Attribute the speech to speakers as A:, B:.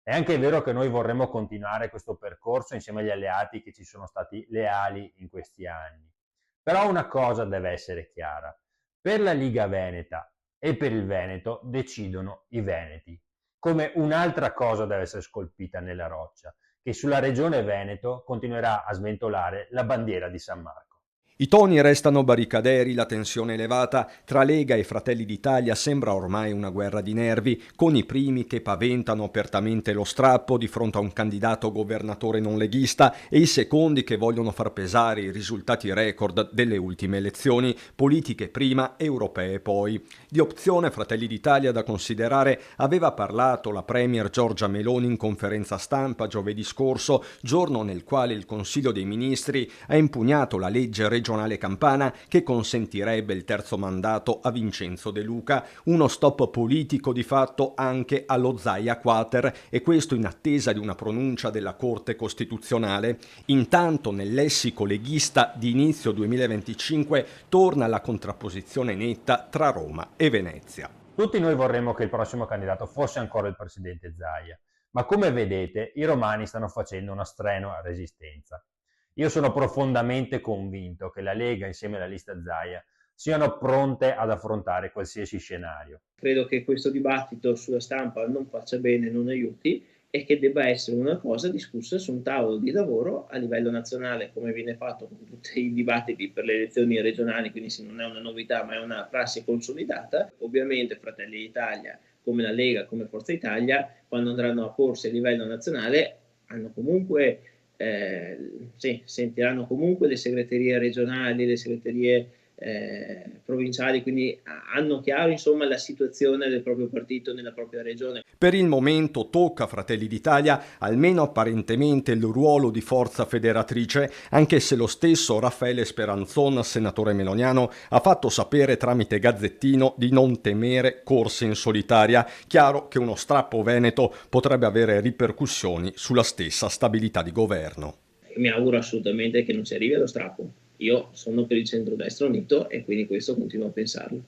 A: È anche vero che noi vorremmo continuare questo percorso insieme agli alleati che ci sono stati leali in questi anni. Però una cosa deve essere chiara: per la Liga Veneta e per il Veneto decidono i veneti, come un'altra cosa deve essere scolpita nella roccia, che sulla regione Veneto continuerà a sventolare la bandiera di San Marco.
B: I toni restano barricaderi, la tensione elevata tra Lega e Fratelli d'Italia sembra ormai una guerra di nervi, con i primi che paventano apertamente lo strappo di fronte a un candidato governatore non leghista e i secondi che vogliono far pesare i risultati record delle ultime elezioni, politiche prima, europee poi. Di opzione Fratelli d'Italia da considerare aveva parlato la premier Giorgia Meloni in conferenza stampa giovedì scorso, giorno nel quale il Consiglio dei Ministri ha impugnato la legge regionale campana che consentirebbe il terzo mandato a Vincenzo De Luca, uno stop politico di fatto anche allo Zaia Quater, e questo in attesa di una pronuncia della Corte Costituzionale. Intanto nel lessico leghista di inizio 2025 torna la contrapposizione netta tra Roma e Venezia.
A: Tutti noi vorremmo che il prossimo candidato fosse ancora il presidente Zaia, ma come vedete i romani stanno facendo una strenua resistenza. Io sono profondamente convinto che la Lega insieme alla lista Zaia siano pronte ad affrontare qualsiasi scenario.
C: Credo che questo dibattito sulla stampa non faccia bene, non aiuti, e che debba essere una cosa discussa su un tavolo di lavoro a livello nazionale, come viene fatto con tutti i dibattiti per le elezioni regionali, quindi sì, non è una novità ma è una prassi consolidata. Ovviamente Fratelli d'Italia, come la Lega, come Forza Italia, quando andranno a porsi a livello nazionale hanno comunque, sì, sentiranno comunque le segreterie regionali, le segreterie provinciali, quindi hanno chiaro insomma la situazione del proprio partito nella propria regione.
B: Per il momento tocca a Fratelli d'Italia, almeno apparentemente, il ruolo di forza federatrice, anche se lo stesso Raffaele Speranzon, senatore meloniano, ha fatto sapere tramite Gazzettino di non temere corse in solitaria. Chiaro che uno strappo veneto potrebbe avere ripercussioni sulla stessa stabilità di governo.
C: Mi auguro assolutamente che non si arrivi allo strappo. Io sono per il centrodestra unito e quindi questo continuo a pensarlo.